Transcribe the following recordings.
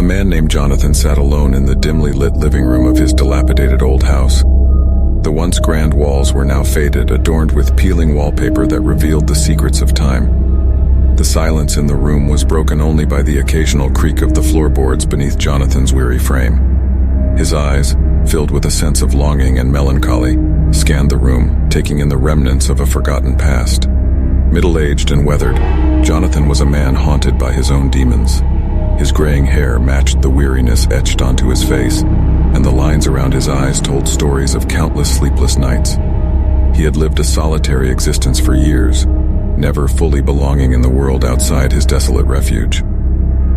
man named Johnathan sat alone in the dimly lit living room of his dilapidated old house. The once grand walls were now faded, adorned with peeling wallpaper that revealed the secrets of time. The silence in the room was broken only by the occasional creak of the floorboards beneath Jonathan's weary frame. His eyes, filled with a sense of longing and melancholy, scanned the room, taking in the remnants of a forgotten past. Middle-aged and weathered, Johnathan was a man haunted by his own demons. His graying hair matched the weariness etched onto his face, and the lines around his eyes told stories of countless sleepless nights. He had lived a solitary existence for years, never fully belonging in the world outside his desolate refuge.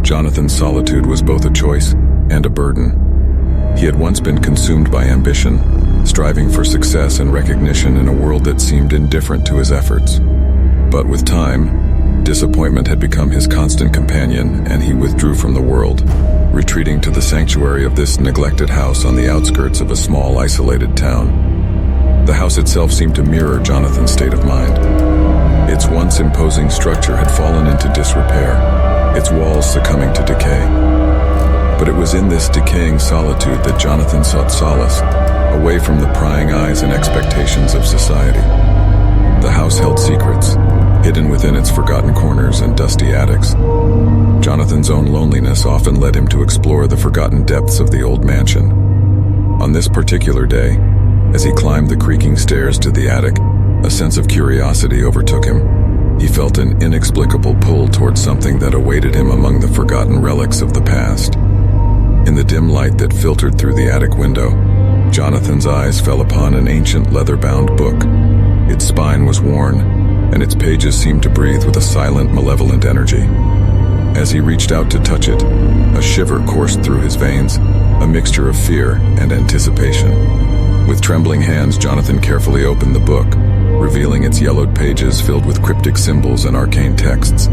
Jonathan's solitude was both a choice and a burden. He had once been consumed by ambition, striving for success and recognition in a world that seemed indifferent to his efforts. But with time, disappointment had become his constant companion, and he withdrew from the world, retreating to the sanctuary of this neglected house on the outskirts of a small, isolated town. The house itself seemed to mirror Jonathan's state of mind. Its once imposing structure had fallen into disrepair, its walls succumbing to decay. But it was in this decaying solitude that Johnathan sought solace, away from the prying eyes and expectations of society. The house held secrets, hidden within its forgotten corners and dusty attics. Jonathan's own loneliness often led him to explore the forgotten depths of the old mansion. On this particular day, as he climbed the creaking stairs to the attic, a sense of curiosity overtook him. He felt an inexplicable pull towards something that awaited him among the forgotten relics of the past. In the dim light that filtered through the attic window, Jonathan's eyes fell upon an ancient leather-bound book. Its spine was worn, and its pages seemed to breathe with a silent, malevolent energy. As he reached out to touch it, a shiver coursed through his veins, a mixture of fear and anticipation. With trembling hands, Johnathan carefully opened the book, revealing its yellowed pages filled with cryptic symbols and arcane texts.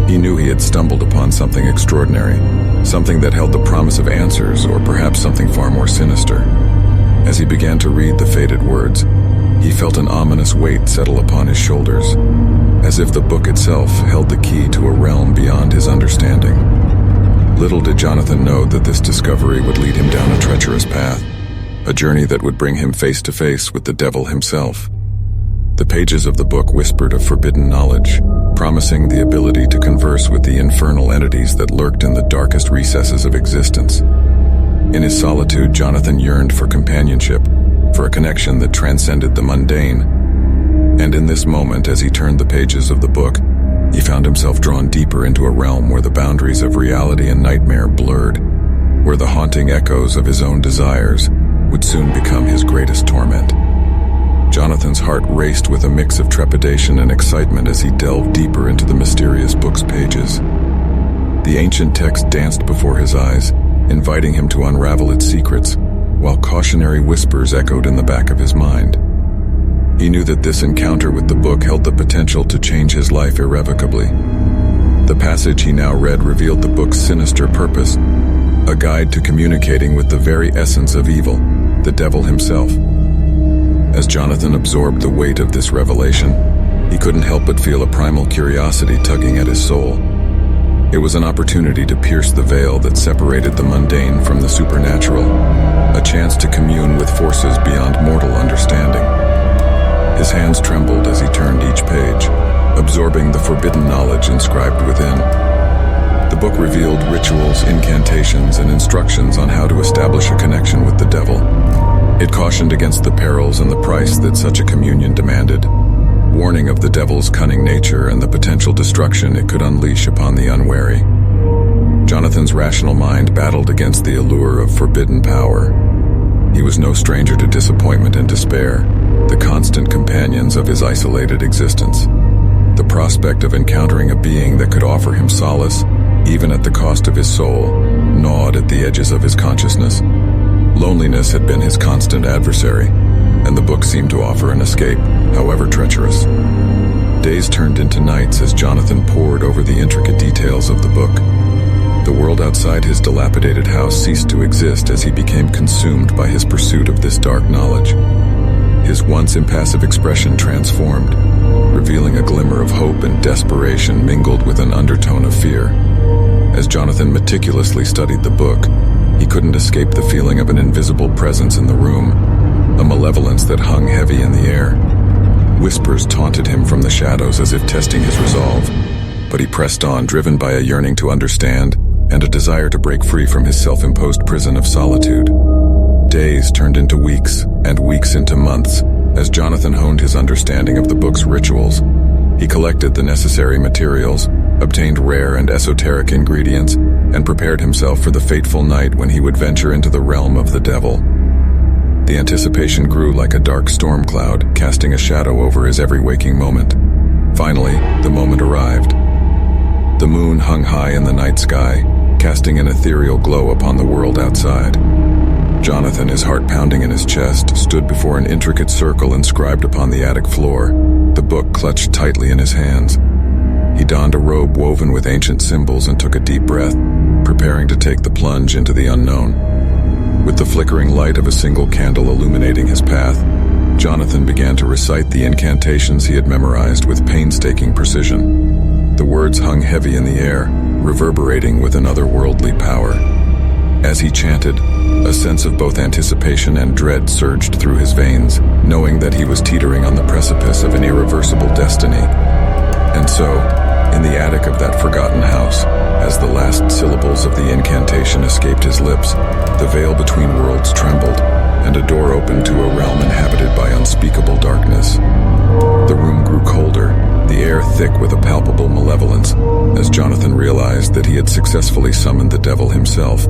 He knew he had stumbled upon something extraordinary, something that held the promise of answers, or perhaps something far more sinister. As he began to read the faded words, he felt an ominous weight settle upon his shoulders, as if the book itself held the key to a realm beyond his understanding. Little did Johnathan know that this discovery would lead him down a treacherous path, a journey that would bring him face to face with the devil himself. The pages of the book whispered of forbidden knowledge, promising the ability to converse with the infernal entities that lurked in the darkest recesses of existence. In his solitude, Johnathan yearned for companionship, for a connection that transcended the mundane. And in this moment, as he turned the pages of the book, he found himself drawn deeper into a realm where the boundaries of reality and nightmare blurred, where the haunting echoes of his own desires would soon become his greatest torment. Jonathan's heart raced with a mix of trepidation and excitement as he delved deeper into the mysterious book's pages. The ancient text danced before his eyes, inviting him to unravel its secrets, while cautionary whispers echoed in the back of his mind. He knew that this encounter with the book held the potential to change his life irrevocably. The passage he now read revealed the book's sinister purpose, a guide to communicating with the very essence of evil, the devil himself. As Johnathan absorbed the weight of this revelation, he couldn't help but feel a primal curiosity tugging at his soul. It was an opportunity to pierce the veil that separated the mundane from the supernatural, a chance to commune with forces beyond mortal understanding. His hands trembled as he turned each page, absorbing the forbidden knowledge inscribed within. The book revealed rituals, incantations, and instructions on how to establish a connection with the devil. It cautioned against the perils and the price that such a communion demanded, warning of the devil's cunning nature and the potential destruction it could unleash upon the unwary. Jonathan's rational mind battled against the allure of forbidden power. He was no stranger to disappointment and despair, the constant companions of his isolated existence. The prospect of encountering a being that could offer him solace, even at the cost of his soul, gnawed at the edges of his consciousness. Loneliness had been his constant adversary, and the book seemed to offer an escape, however treacherous. Days turned into nights as Johnathan pored over the intricate details of the book. The world outside his dilapidated house ceased to exist as he became consumed by his pursuit of this dark knowledge. His once impassive expression transformed, revealing a glimmer of hope and desperation mingled with an undertone of fear. As Johnathan meticulously studied the book, he couldn't escape the feeling of an invisible presence in the room, a malevolence that hung heavy in the air. Whispers taunted him from the shadows as if testing his resolve, but he pressed on, driven by a yearning to understand and a desire to break free from his self-imposed prison of solitude. Days turned into weeks, and weeks into months, as Johnathan honed his understanding of the book's rituals. He collected the necessary materials, obtained rare and esoteric ingredients, and prepared himself for the fateful night when he would venture into the realm of the devil. The anticipation grew like a dark storm cloud, casting a shadow over his every waking moment. Finally, the moment arrived. The moon hung high in the night sky, casting an ethereal glow upon the world outside. Johnathan, his heart pounding in his chest, stood before an intricate circle inscribed upon the attic floor, the book clutched tightly in his hands. He donned a robe woven with ancient symbols and took a deep breath, preparing to take the plunge into the unknown. With the flickering light of a single candle illuminating his path, Johnathan began to recite the incantations he had memorized with painstaking precision. The words hung heavy in the air, reverberating with an otherworldly power. As he chanted, a sense of both anticipation and dread surged through his veins, knowing that he was teetering on the precipice of an irreversible destiny. And so, in the attic of that forgotten house, as the last syllables of the incantation escaped his lips, the veil between worlds trembled, and a door opened to a realm inhabited by unspeakable darkness. The room grew colder, the air thick with a palpable malevolence, as Johnathan realized that he had successfully summoned the devil himself,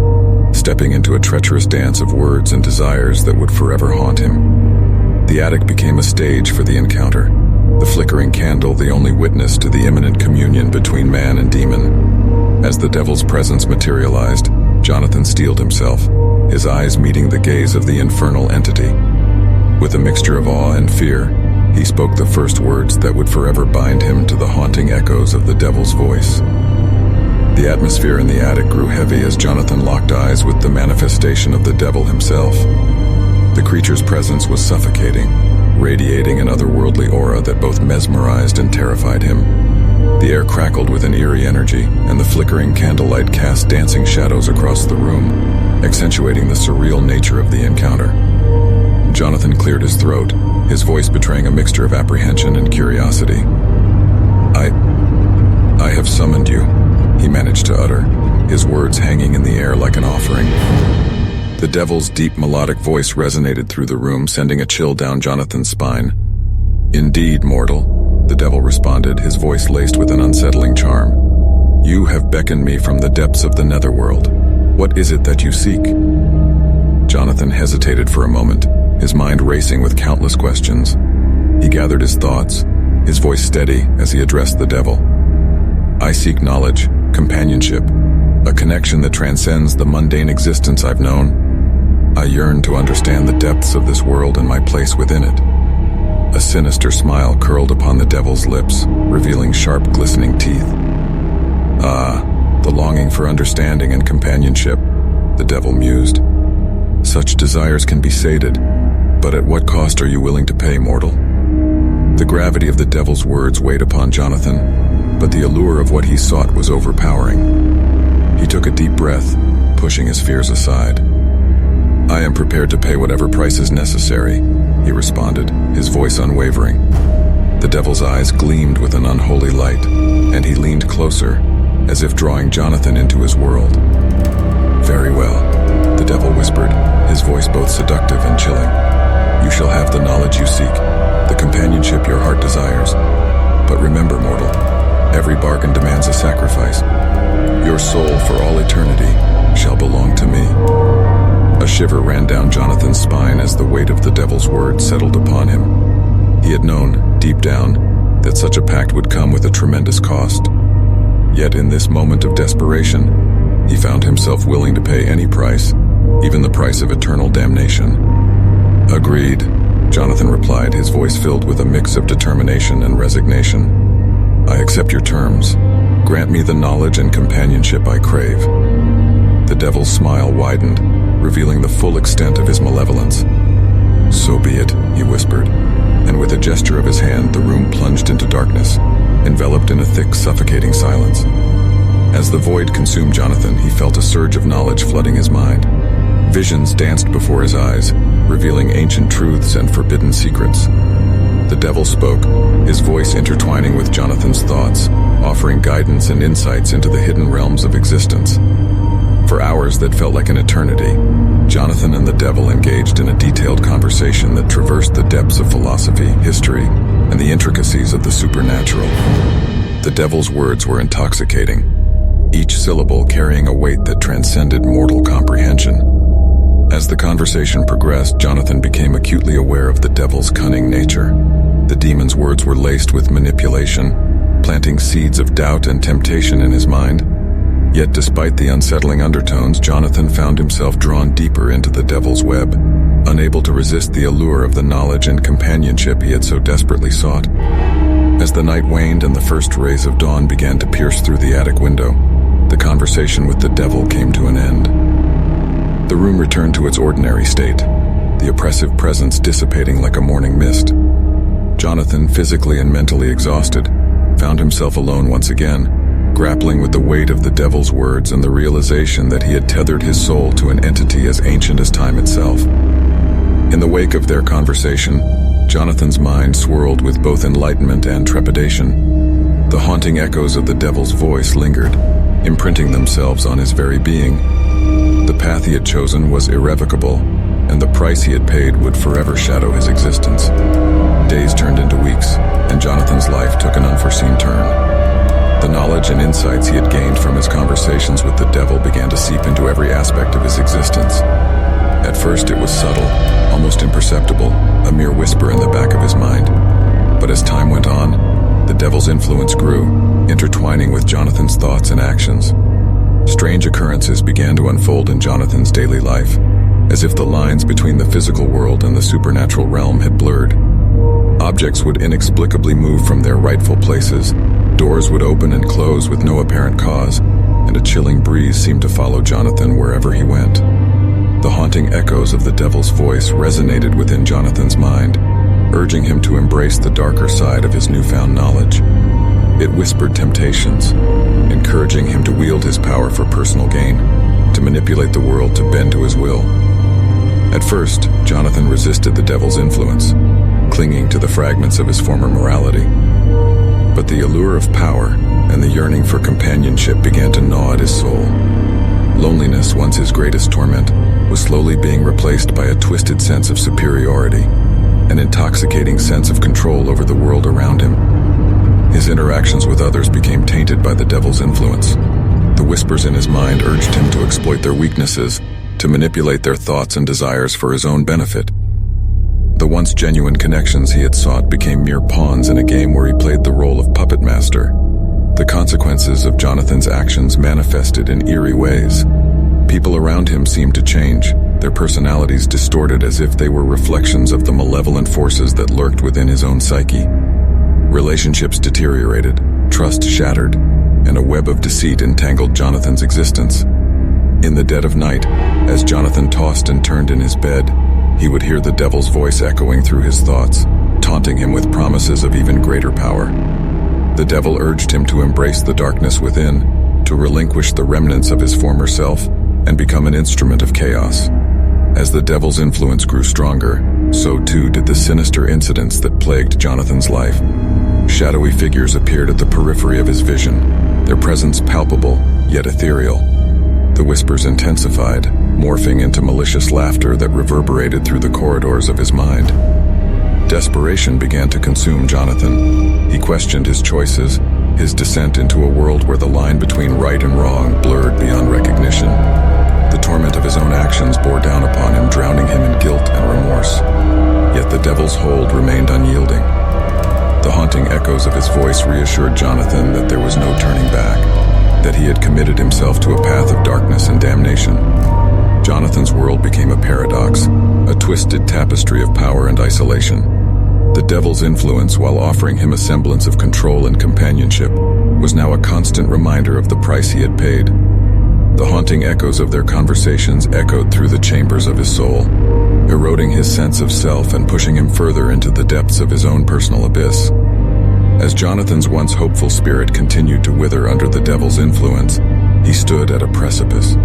stepping into a treacherous dance of words and desires that would forever haunt him. The attic became a stage for the encounter, the flickering candle the only witness to the imminent communion between man and demon. As the devil's presence materialized, Johnathan steeled himself, his eyes meeting the gaze of the infernal entity. With a mixture of awe and fear, he spoke the first words that would forever bind him to the haunting echoes of the devil's voice. The atmosphere in the attic grew heavy as Johnathan locked eyes with the manifestation of the devil himself. The creature's presence was suffocating, radiating an otherworldly aura that both mesmerized and terrified him. The air crackled with an eerie energy, and the flickering candlelight cast dancing shadows across the room, accentuating the surreal nature of the encounter. Johnathan cleared his throat, his voice betraying a mixture of apprehension and curiosity. I have summoned you, he managed to utter, his words hanging in the air like an offering. The devil's deep melodic voice resonated through the room, sending a chill down Jonathan's spine. Indeed, mortal, the devil responded, his voice laced with an unsettling charm. You have beckoned me from the depths of the netherworld. What is it that you seek? Johnathan hesitated for a moment, his mind racing with countless questions. He gathered his thoughts, his voice steady as he addressed the devil. I seek knowledge, companionship, a connection that transcends the mundane existence I've known. I yearn to understand the depths of this world and my place within it. A sinister smile curled upon the devil's lips, revealing sharp, glistening teeth. Ah, the longing for understanding and companionship, the devil mused. Such desires can be sated, but at what cost are you willing to pay, mortal? The gravity of the devil's words weighed upon Johnathan, but the allure of what he sought was overpowering. He took a deep breath, pushing his fears aside. I am prepared to pay whatever price is necessary, he responded, his voice unwavering. The devil's eyes gleamed with an unholy light, and he leaned closer, as if drawing Johnathan into his world. Very well, the devil whispered, his voice both seductive and chilling. You shall have the knowledge you seek, the companionship your heart desires. But remember, mortal, every bargain demands a sacrifice. Your soul for all eternity shall belong to me. A shiver ran down Jonathan's spine as the weight of the devil's words settled upon him. He had known, deep down, that such a pact would come with a tremendous cost. Yet in this moment of desperation, he found himself willing to pay any price, even the price of eternal damnation. Agreed, Johnathan replied, his voice filled with a mix of determination and resignation. I accept your terms. Grant me the knowledge and companionship I crave. The devil's smile widened, revealing the full extent of his malevolence. So be it, he whispered, and with a gesture of his hand, the room plunged into darkness, enveloped in a thick, suffocating silence. As the void consumed Johnathan, he felt a surge of knowledge flooding his mind. Visions danced before his eyes, revealing ancient truths and forbidden secrets. The devil spoke, his voice intertwining with Johnathan's thoughts, offering guidance and insights into the hidden realms of existence. For hours that felt like an eternity, Johnathan and the devil engaged in a detailed conversation that traversed the depths of philosophy, history, and the intricacies of the supernatural. The devil's words were intoxicating, each syllable carrying a weight that transcended mortal comprehension. As the conversation progressed, Johnathan became acutely aware of the devil's cunning nature. The demon's words were laced with manipulation, planting seeds of doubt and temptation in his mind. Yet despite the unsettling undertones, Johnathan found himself drawn deeper into the devil's web, unable to resist the allure of the knowledge and companionship he had so desperately sought. As the night waned and the first rays of dawn began to pierce through the attic window, the conversation with the devil came to an end. The room returned to its ordinary state, the oppressive presence dissipating like a morning mist. Johnathan, physically and mentally exhausted, found himself alone once again, grappling with the weight of the devil's words and the realization that he had tethered his soul to an entity as ancient as time itself. In the wake of their conversation, Johnathan's mind swirled with both enlightenment and trepidation. The haunting echoes of the devil's voice lingered, imprinting themselves on his very being. The path he had chosen was irrevocable, and the price he had paid would forever shadow his existence. Days turned into weeks, and Johnathan's life took an unforeseen turn. The knowledge and insights he had gained from his conversations with the devil began to seep into every aspect of his existence. At first it was subtle, almost imperceptible, a mere whisper in the back of his mind. But as time went on, the devil's influence grew, intertwining with Johnathan's thoughts and actions. Strange occurrences began to unfold in Johnathan's daily life, as if the lines between the physical world and the supernatural realm had blurred. Objects would inexplicably move from their rightful places, doors would open and close with no apparent cause, and a chilling breeze seemed to follow Johnathan wherever he went. The haunting echoes of the devil's voice resonated within Johnathan's mind, urging him to embrace the darker side of his newfound knowledge. It whispered temptations, encouraging him to wield his power for personal gain, to manipulate the world to bend to his will. At first, Johnathan resisted the devil's influence, clinging to the fragments of his former morality. But the allure of power and the yearning for companionship began to gnaw at his soul. Loneliness, once his greatest torment, was slowly being replaced by a twisted sense of superiority, an intoxicating sense of control over the world around him. His interactions with others became tainted by the devil's influence. The whispers in his mind urged him to exploit their weaknesses, to manipulate their thoughts and desires for his own benefit. The once genuine connections he had sought became mere pawns in a game where he played the role of puppet master. The consequences of Johnathan's actions manifested in eerie ways. People around him seemed to change, their personalities distorted as if they were reflections of the malevolent forces that lurked within his own psyche. Relationships deteriorated, trust shattered, and a web of deceit entangled Johnathan's existence. In the dead of night, as Johnathan tossed and turned in his bed, he would hear the devil's voice echoing through his thoughts, taunting him with promises of even greater power. The devil urged him to embrace the darkness within, to relinquish the remnants of his former self, and become an instrument of chaos. As the devil's influence grew stronger, so too did the sinister incidents that plagued Johnathan's life. Shadowy figures appeared at the periphery of his vision, their presence palpable, yet ethereal. The whispers intensified, morphing into malicious laughter that reverberated through the corridors of his mind. Desperation began to consume Johnathan. He questioned his choices, his descent into a world where the line between right and wrong blurred beyond recognition. The torment of his own actions bore down upon him, drowning him in guilt and remorse. Yet the devil's hold remained unyielding. The haunting echoes of his voice reassured Johnathan that there was no turning back, that he had committed himself to a path of darkness and damnation. Johnathan's world became a paradox, a twisted tapestry of power and isolation. The devil's influence, while offering him a semblance of control and companionship, was now a constant reminder of the price he had paid. The haunting echoes of their conversations echoed through the chambers of his soul, eroding his sense of self and pushing him further into the depths of his own personal abyss. As Johnathan's once hopeful spirit continued to wither under the devil's influence, he stood at a precipice.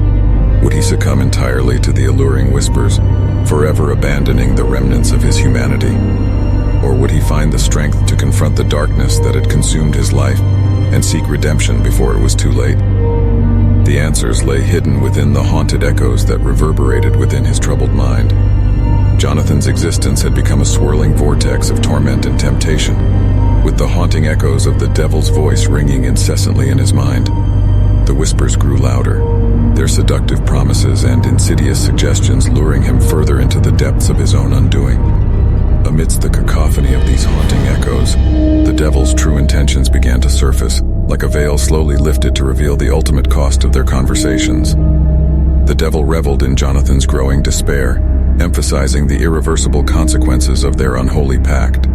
Would he succumb entirely to the alluring whispers, forever abandoning the remnants of his humanity? Or would he find the strength to confront the darkness that had consumed his life and seek redemption before it was too late? The answers lay hidden within the haunted echoes that reverberated within his troubled mind. Johnathan's existence had become a swirling vortex of torment and temptation, with the haunting echoes of the devil's voice ringing incessantly in his mind. The whispers grew louder, their seductive promises and insidious suggestions luring him further into the depths of his own undoing. Amidst the cacophony of these haunting echoes, the devil's true intentions began to surface, like a veil slowly lifted to reveal the ultimate cost of their conversations. The devil reveled in Johnathan's growing despair, emphasizing the irreversible consequences of their unholy pact.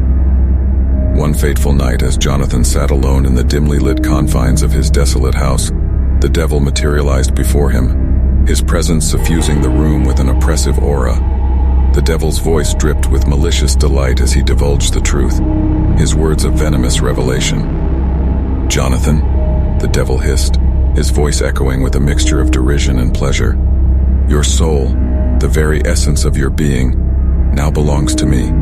One fateful night, as Johnathan sat alone in the dimly lit confines of his desolate house, the devil materialized before him, his presence suffusing the room with an oppressive aura. The devil's voice dripped with malicious delight as he divulged the truth, his words a venomous revelation. "Johnathan," the devil hissed, his voice echoing with a mixture of derision and pleasure. "Your soul, the very essence of your being, now belongs to me.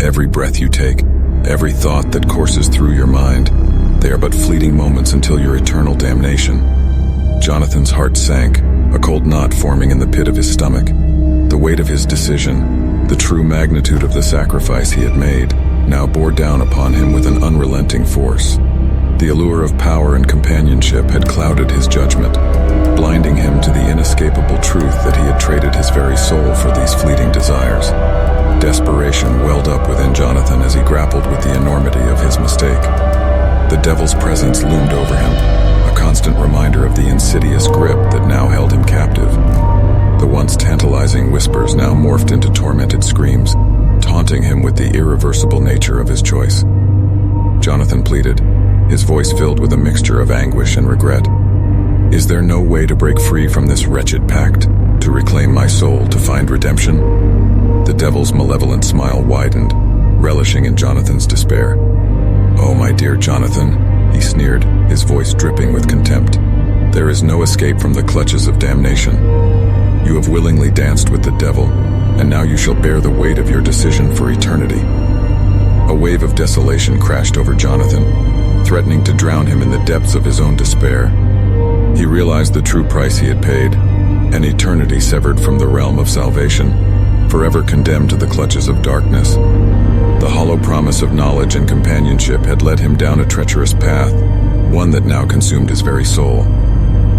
Every breath you take, every thought that courses through your mind, they are but fleeting moments until your eternal damnation." Johnathan's heart sank, a cold knot forming in the pit of his stomach. The weight of his decision, the true magnitude of the sacrifice he had made, now bore down upon him with an unrelenting force. The allure of power and companionship had clouded his judgment, blinding him to the inescapable truth that he had traded his very soul for these fleeting desires. Desperation welled up within Johnathan as he grappled with the enormity of his mistake. The devil's presence loomed over him, a constant reminder of the insidious grip that now held him captive. The once tantalizing whispers now morphed into tormented screams, taunting him with the irreversible nature of his choice. Johnathan pleaded, his voice filled with a mixture of anguish and regret. "Is there no way to break free from this wretched pact, to reclaim my soul, to find redemption?" The devil's malevolent smile widened, relishing in Johnathan's despair. "Oh, my dear Johnathan," he sneered, his voice dripping with contempt. "There is no escape from the clutches of damnation. You have willingly danced with the devil, and now you shall bear the weight of your decision for eternity." A wave of desolation crashed over Johnathan, threatening to drown him in the depths of his own despair. He realized the true price he had paid, an eternity severed from the realm of salvation, forever condemned to the clutches of darkness. The hollow promise of knowledge and companionship had led him down a treacherous path, one that now consumed his very soul.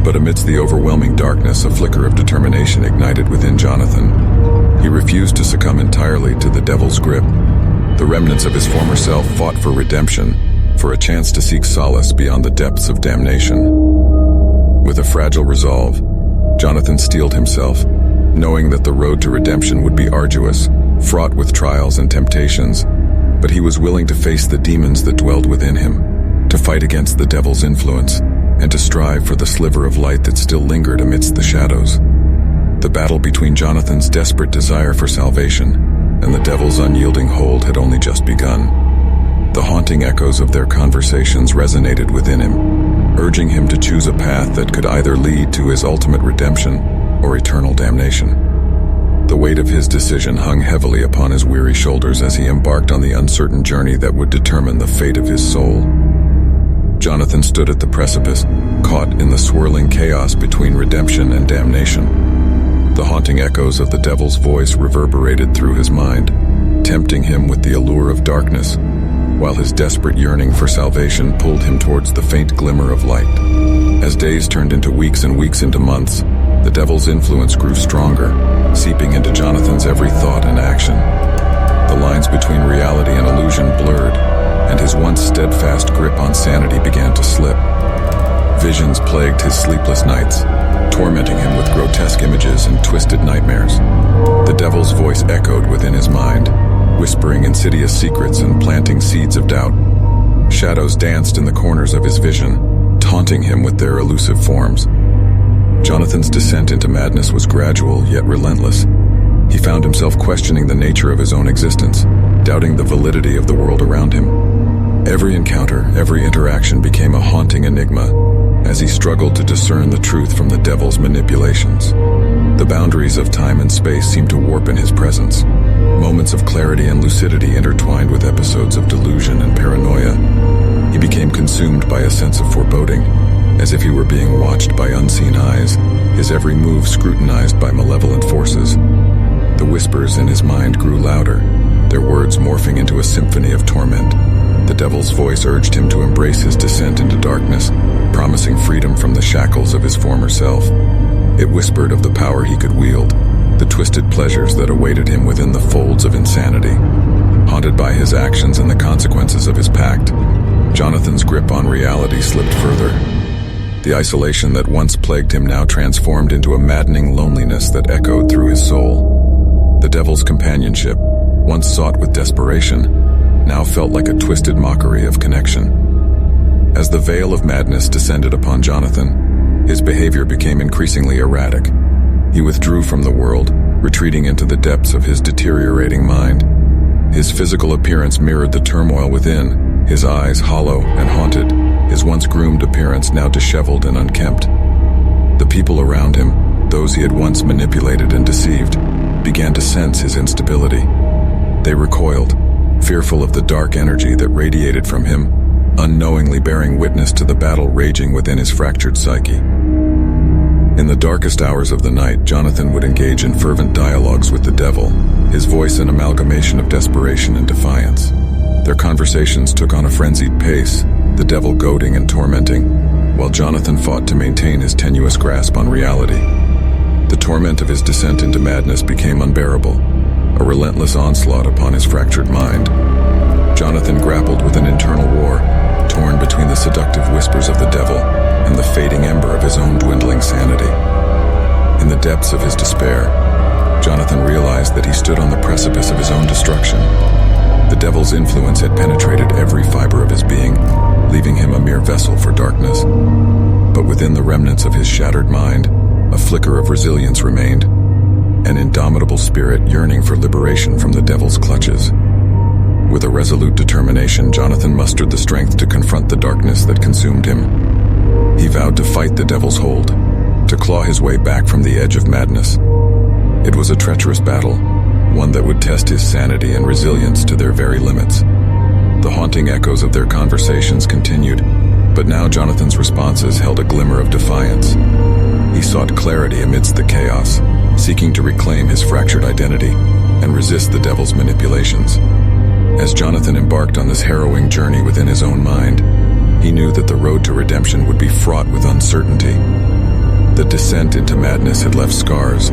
But amidst the overwhelming darkness, a flicker of determination ignited within Johnathan. He refused to succumb entirely to the devil's grip. The remnants of his former self fought for redemption, for a chance to seek solace beyond the depths of damnation. With a fragile resolve, Johnathan steeled himself, knowing that the road to redemption would be arduous, fraught with trials and temptations, but he was willing to face the demons that dwelled within him, to fight against the devil's influence, and to strive for the sliver of light that still lingered amidst the shadows. The battle between Johnathan's desperate desire for salvation and the devil's unyielding hold had only just begun. The haunting echoes of their conversations resonated within him, urging him to choose a path that could either lead to his ultimate redemption or eternal damnation. The weight of his decision hung heavily upon his weary shoulders as he embarked on the uncertain journey that would determine the fate of his soul. Johnathan stood at the precipice, caught in the swirling chaos between redemption and damnation. The haunting echoes of the devil's voice reverberated through his mind, tempting him with the allure of darkness, while his desperate yearning for salvation pulled him towards the faint glimmer of light. As days turned into weeks and weeks into months, the devil's influence grew stronger, seeping into Johnathan's every thought and action. The lines between reality and illusion blurred, and his once steadfast grip on sanity began to slip. Visions plagued his sleepless nights, tormenting him with grotesque images and twisted nightmares. The devil's voice echoed within his mind, whispering insidious secrets and planting seeds of doubt. Shadows danced in the corners of his vision, taunting him with their elusive forms. Johnathan's descent into madness was gradual yet relentless. He found himself questioning the nature of his own existence, doubting the validity of the world around him. Every encounter, every interaction became a haunting enigma as he struggled to discern the truth from the devil's manipulations. The boundaries of time and space seemed to warp in his presence. Moments of clarity and lucidity intertwined with episodes of delusion and paranoia. He became consumed by a sense of foreboding, as if he were being watched by unseen eyes, his every move scrutinized by malevolent forces. The whispers in his mind grew louder, their words morphing into a symphony of torment. The devil's voice urged him to embrace his descent into darkness, promising freedom from the shackles of his former self. It whispered of the power he could wield, the twisted pleasures that awaited him within the folds of insanity. Haunted by his actions and the consequences of his pact, Johnathan's grip on reality slipped further. The isolation that once plagued him now transformed into a maddening loneliness that echoed through his soul. The devil's companionship, once sought with desperation, now felt like a twisted mockery of connection. As the veil of madness descended upon Johnathan, his behavior became increasingly erratic. He withdrew from the world, retreating into the depths of his deteriorating mind. His physical appearance mirrored the turmoil within, his eyes hollow and haunted, his once groomed appearance now disheveled and unkempt. The people around him, those he had once manipulated and deceived, began to sense his instability. They recoiled, fearful of the dark energy that radiated from him, unknowingly bearing witness to the battle raging within his fractured psyche. In the darkest hours of the night, Johnathan would engage in fervent dialogues with the devil, his voice an amalgamation of desperation and defiance. Their conversations took on a frenzied pace, the devil goading and tormenting, while Johnathan fought to maintain his tenuous grasp on reality. The torment of his descent into madness became unbearable, a relentless onslaught upon his fractured mind. Johnathan grappled with an internal war, torn between the seductive whispers of the devil and the fading ember of his own dwindling sanity. In the depths of his despair, Johnathan realized that he stood on the precipice of his own destruction. The devil's influence had penetrated every fiber of his being, leaving him a mere vessel for darkness. But within the remnants of his shattered mind, a flicker of resilience remained, an indomitable spirit yearning for liberation from the devil's clutches. With a resolute determination, Johnathan mustered the strength to confront the darkness that consumed him. He vowed to fight the devil's hold, to claw his way back from the edge of madness. It was a treacherous battle, one that would test his sanity and resilience to their very limits. The haunting echoes of their conversations continued, but now Johnathan's responses held a glimmer of defiance. He sought clarity amidst the chaos, seeking to reclaim his fractured identity and resist the devil's manipulations. As Johnathan embarked on this harrowing journey within his own mind, he knew that the road to redemption would be fraught with uncertainty. The descent into madness had left scars,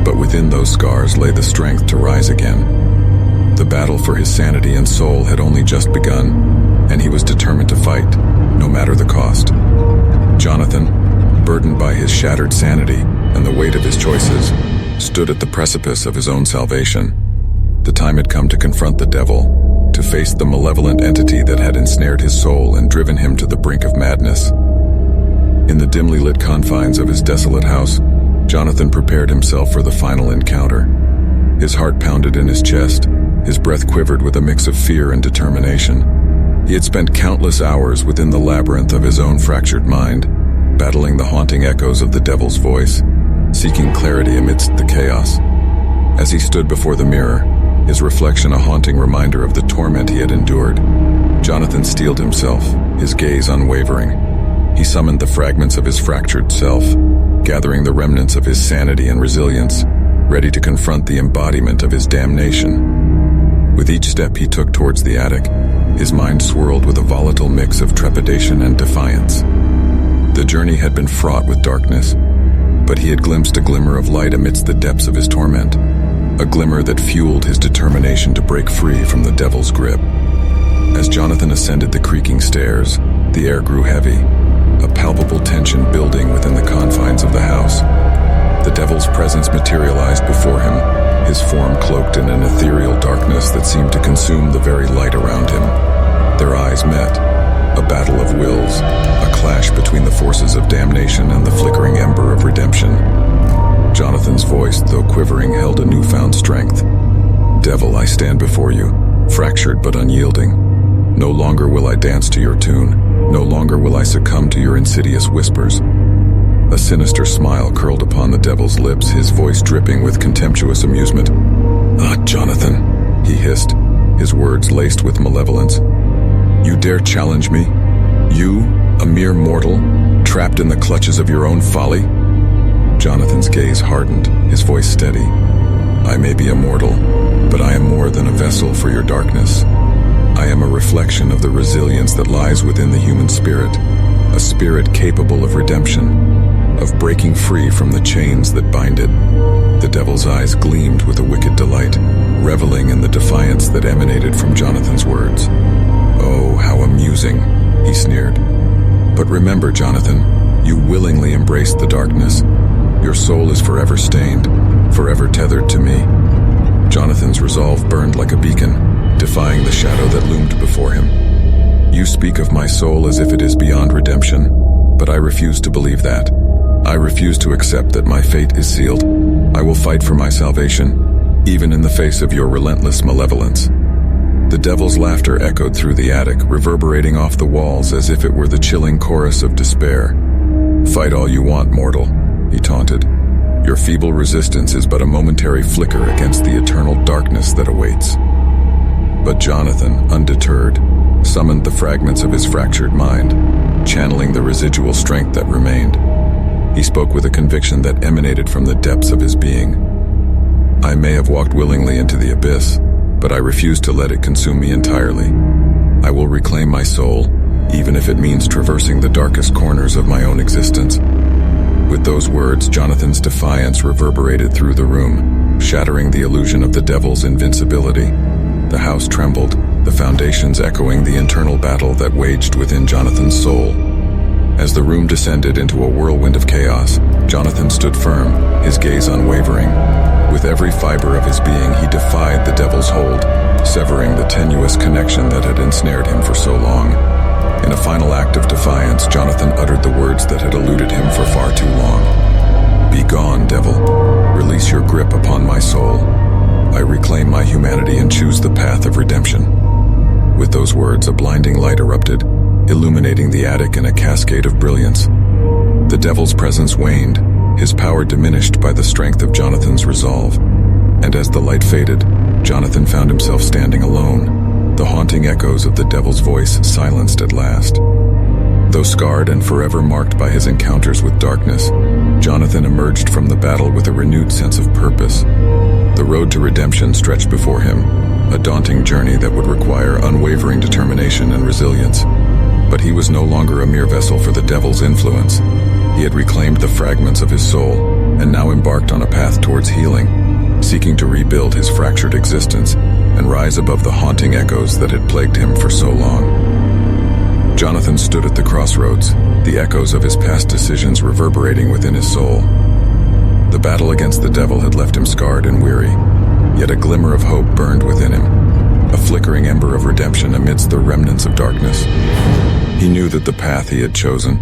but within those scars lay the strength to rise again. The battle for his sanity and soul had only just begun, and he was determined to fight, no matter the cost. Johnathan, burdened by his shattered sanity and the weight of his choices, stood at the precipice of his own salvation. The time had come to confront the devil, to face the malevolent entity that had ensnared his soul and driven him to the brink of madness. In the dimly lit confines of his desolate house, Johnathan prepared himself for the final encounter. His heart pounded in his chest, his breath quivered with a mix of fear and determination. He had spent countless hours within the labyrinth of his own fractured mind, battling the haunting echoes of the devil's voice, seeking clarity amidst the chaos. As he stood before the mirror, his reflection a haunting reminder of the torment he had endured, Johnathan steeled himself, his gaze unwavering. He summoned the fragments of his fractured self, gathering the remnants of his sanity and resilience, ready to confront the embodiment of his damnation. With each step he took towards the attic, his mind swirled with a volatile mix of trepidation and defiance. The journey had been fraught with darkness, but he had glimpsed a glimmer of light amidst the depths of his torment, a glimmer that fueled his determination to break free from the devil's grip. As Johnathan ascended the creaking stairs, the air grew heavy, a palpable tension building within the confines of the house. The devil's presence materialized before him, his form cloaked in an ethereal darkness that seemed to consume the very light around him. Their eyes met, a battle of wills, a clash between the forces of damnation and the flickering ember of redemption. Johnathan's voice, though quivering, held a newfound strength. "Devil, I stand before you, fractured but unyielding. No longer will I dance to your tune. No longer will I succumb to your insidious whispers. A sinister smile curled upon the devil's lips, his voice dripping with contemptuous amusement. "Ah, Johnathan," he hissed, his words laced with malevolence. "You dare challenge me? You, a mere mortal, trapped in the clutches of your own folly?" Johnathan's gaze hardened, his voice steady. "I may be a mortal, but I am more than a vessel for your darkness. I am a reflection of the resilience that lies within the human spirit, a spirit capable of redemption, of breaking free from the chains that bind it." The devil's eyes gleamed with a wicked delight, reveling in the defiance that emanated from Johnathan's words. "Oh, how amusing," he sneered. "But remember, Johnathan, you willingly embraced the darkness. Your soul is forever stained, forever tethered to me." Johnathan's resolve burned like a beacon, defying the shadow that loomed before him. "You speak of my soul as if it is beyond redemption, but I refuse to believe that. I refuse to accept that my fate is sealed. I will fight for my salvation, even in the face of your relentless malevolence." The devil's laughter echoed through the attic, reverberating off the walls as if it were the chilling chorus of despair. "Fight all you want, mortal," he taunted. "Your feeble resistance is but a momentary flicker against the eternal darkness that awaits." But Johnathan, undeterred, summoned the fragments of his fractured mind, channeling the residual strength that remained. He spoke with a conviction that emanated from the depths of his being. "I may have walked willingly into the abyss, but I refuse to let it consume me entirely. I will reclaim my soul, even if it means traversing the darkest corners of my own existence." With those words, Johnathan's defiance reverberated through the room, shattering the illusion of the devil's invincibility. The house trembled, the foundations echoing the internal battle that waged within Johnathan's soul. As the room descended into a whirlwind of chaos, Johnathan stood firm, his gaze unwavering. With every fiber of his being, he defied the devil's hold, severing the tenuous connection that had ensnared him for so long. In a final act of defiance, Johnathan uttered the words that had eluded him for far too long. "Be gone, devil. Release your grip upon my soul. I reclaim my humanity and choose the path of redemption." With those words, a blinding light erupted, illuminating the attic in a cascade of brilliance. The devil's presence waned, his power diminished by the strength of Johnathan's resolve. And as the light faded, Johnathan found himself standing alone, the haunting echoes of the devil's voice silenced at last. Though scarred and forever marked by his encounters with darkness, Johnathan emerged from the battle with a renewed sense of purpose. The road to redemption stretched before him, a daunting journey that would require unwavering determination and resilience. But he was no longer a mere vessel for the devil's influence. He had reclaimed the fragments of his soul, and now embarked on a path towards healing, seeking to rebuild his fractured existence and rise above the haunting echoes that had plagued him for so long. Johnathan stood at the crossroads, the echoes of his past decisions reverberating within his soul. The battle against the devil had left him scarred and weary, yet a glimmer of hope burned within him, a flickering ember of redemption amidst the remnants of darkness. He knew that the path he had chosen,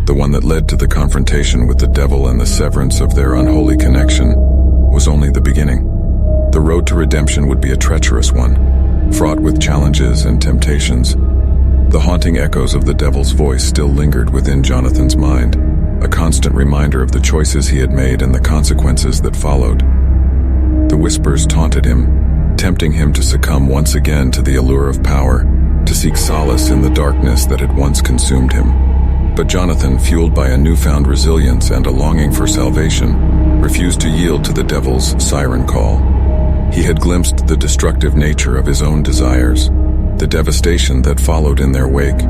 the one that led to the confrontation with the devil and the severance of their unholy connection, was only the beginning. The road to redemption would be a treacherous one, fraught with challenges and temptations. The haunting echoes of the devil's voice still lingered within Johnathan's mind, a constant reminder of the choices he had made and the consequences that followed. The whispers taunted him, tempting him to succumb once again to the allure of power, to seek solace in the darkness that had once consumed him. But Johnathan, fueled by a newfound resilience and a longing for salvation, refused to yield to the devil's siren call. He had glimpsed the destructive nature of his own desires, the devastation that followed in their wake.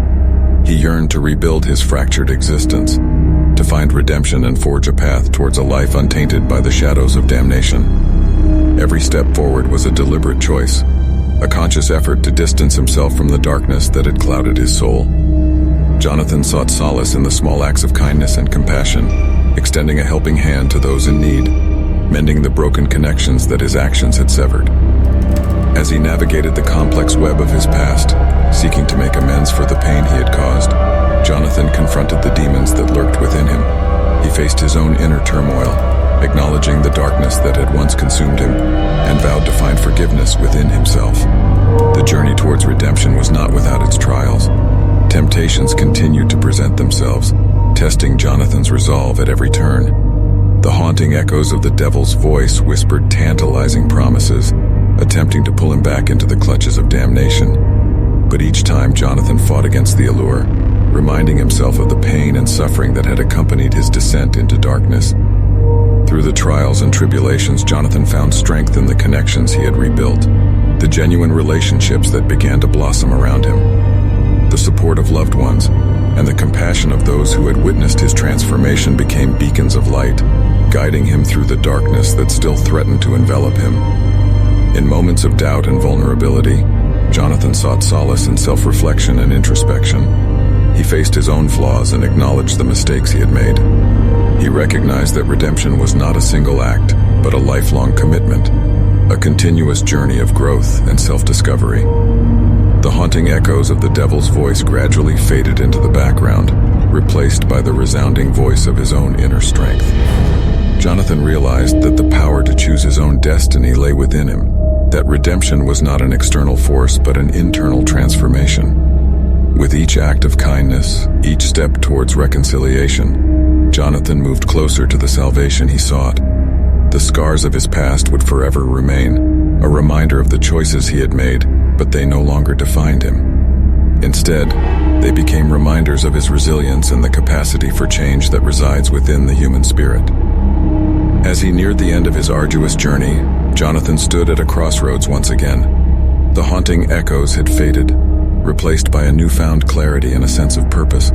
He yearned to rebuild his fractured existence, to find redemption and forge a path towards a life untainted by the shadows of damnation. Every step forward was a deliberate choice, a conscious effort to distance himself from the darkness that had clouded his soul. Johnathan sought solace in the small acts of kindness and compassion, extending a helping hand to those in need, mending the broken connections that his actions had severed. As he navigated the complex web of his past, seeking to make amends for the pain he had caused, Johnathan confronted the demons that lurked within him. He faced his own inner turmoil, acknowledging the darkness that had once consumed him, and vowed to find forgiveness within himself. The journey towards redemption was not without its trials. Temptations continued to present themselves, testing Johnathan's resolve at every turn. The haunting echoes of the devil's voice whispered tantalizing promises, attempting to pull him back into the clutches of damnation. But each time Johnathan fought against the allure, reminding himself of the pain and suffering that had accompanied his descent into darkness. Through the trials and tribulations, Johnathan found strength in the connections he had rebuilt, the genuine relationships that began to blossom around him. The support of loved ones and the compassion of those who had witnessed his transformation became beacons of light, guiding him through the darkness that still threatened to envelop him. In moments of doubt and vulnerability, Johnathan sought solace in self-reflection and introspection. He faced his own flaws and acknowledged the mistakes he had made. He recognized that redemption was not a single act, but a lifelong commitment, a continuous journey of growth and self-discovery. The haunting echoes of the devil's voice gradually faded into the background, replaced by the resounding voice of his own inner strength. Johnathan realized that the power to choose his own destiny lay within him, that redemption was not an external force but an internal transformation. With each act of kindness, each step towards reconciliation, Johnathan moved closer to the salvation he sought. The scars of his past would forever remain, a reminder of the choices he had made, but they no longer defined him. Instead, they became reminders of his resilience and the capacity for change that resides within the human spirit. As he neared the end of his arduous journey, Johnathan stood at a crossroads once again. The haunting echoes had faded, replaced by a newfound clarity and a sense of purpose.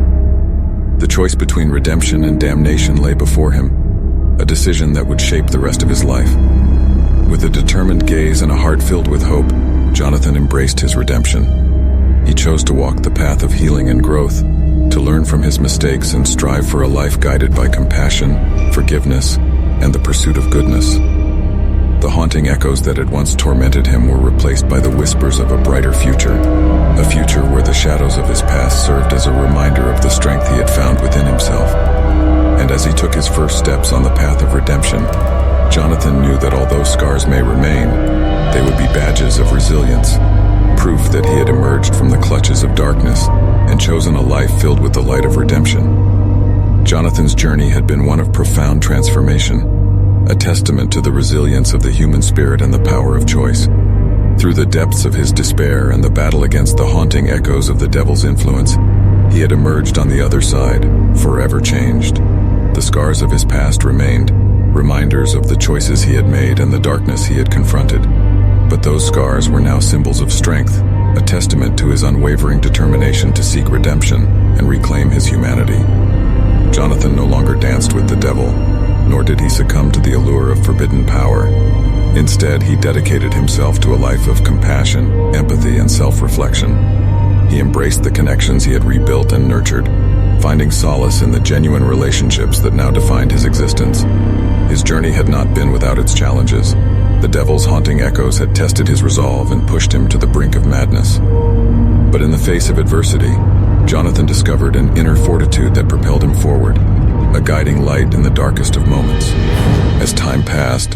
The choice between redemption and damnation lay before him, a decision that would shape the rest of his life. With a determined gaze and a heart filled with hope, Johnathan embraced his redemption. He chose to walk the path of healing and growth, to learn from his mistakes and strive for a life guided by compassion, forgiveness, and the pursuit of goodness. The haunting echoes that had once tormented him were replaced by the whispers of a brighter future, a future where the shadows of his past served as a reminder of the strength he had found within himself. And as he took his first steps on the path of redemption, Johnathan knew that although scars may remain, they would be badges of resilience, proof that he had emerged from the clutches of darkness and chosen a life filled with the light of redemption. Johnathan's journey had been one of profound transformation, a testament to the resilience of the human spirit and the power of choice. Through the depths of his despair and the battle against the haunting echoes of the devil's influence, he had emerged on the other side, forever changed. The scars of his past remained, reminders of the choices he had made and the darkness he had confronted. But those scars were now symbols of strength, a testament to his unwavering determination to seek redemption and reclaim his humanity. Johnathan no longer danced with the devil, nor did he succumb to the allure of forbidden power. Instead, he dedicated himself to a life of compassion, empathy, and self-reflection. He embraced the connections he had rebuilt and nurtured, finding solace in the genuine relationships that now defined his existence. His journey had not been without its challenges. The devil's haunting echoes had tested his resolve and pushed him to the brink of madness. But in the face of adversity, Johnathan discovered an inner fortitude that propelled him forward, a guiding light in the darkest of moments. As time passed,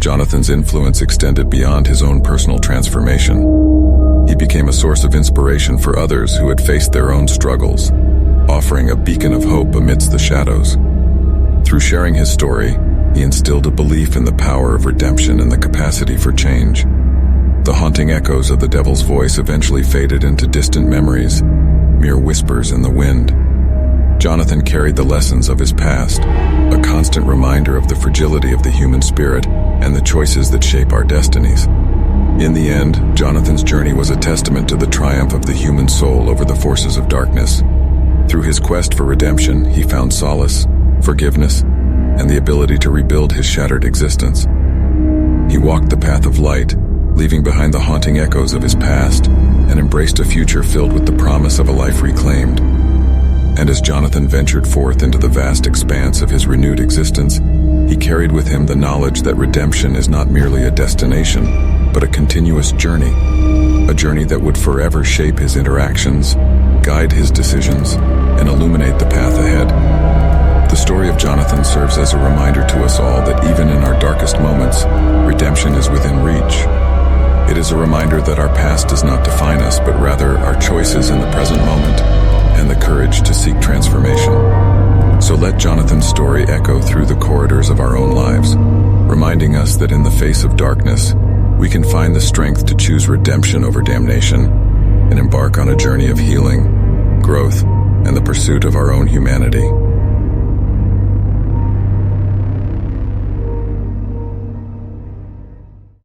Johnathan's influence extended beyond his own personal transformation. He became a source of inspiration for others who had faced their own struggles, offering a beacon of hope amidst the shadows. Through sharing his story, he instilled a belief in the power of redemption and the capacity for change. The haunting echoes of the devil's voice eventually faded into distant memories, mere whispers in the wind. Johnathan carried the lessons of his past, a constant reminder of the fragility of the human spirit and the choices that shape our destinies. In the end, Johnathan's journey was a testament to the triumph of the human soul over the forces of darkness. Through his quest for redemption, he found solace, forgiveness, and the ability to rebuild his shattered existence. He walked the path of light, leaving behind the haunting echoes of his past, and embraced a future filled with the promise of a life reclaimed. And as Johnathan ventured forth into the vast expanse of his renewed existence, he carried with him the knowledge that redemption is not merely a destination, but a continuous journey, a journey that would forever shape his interactions, guide his decisions, and illuminate the path ahead. The story of Johnathan serves as a reminder to us all that even in our darkest moments, redemption is within reach. It is a reminder that our past does not define us, but rather our choices in the present moment and the courage to seek transformation. So let Johnathan's story echo through the corridors of our own lives, reminding us that in the face of darkness, we can find the strength to choose redemption over damnation and embark on a journey of healing, growth, and the pursuit of our own humanity.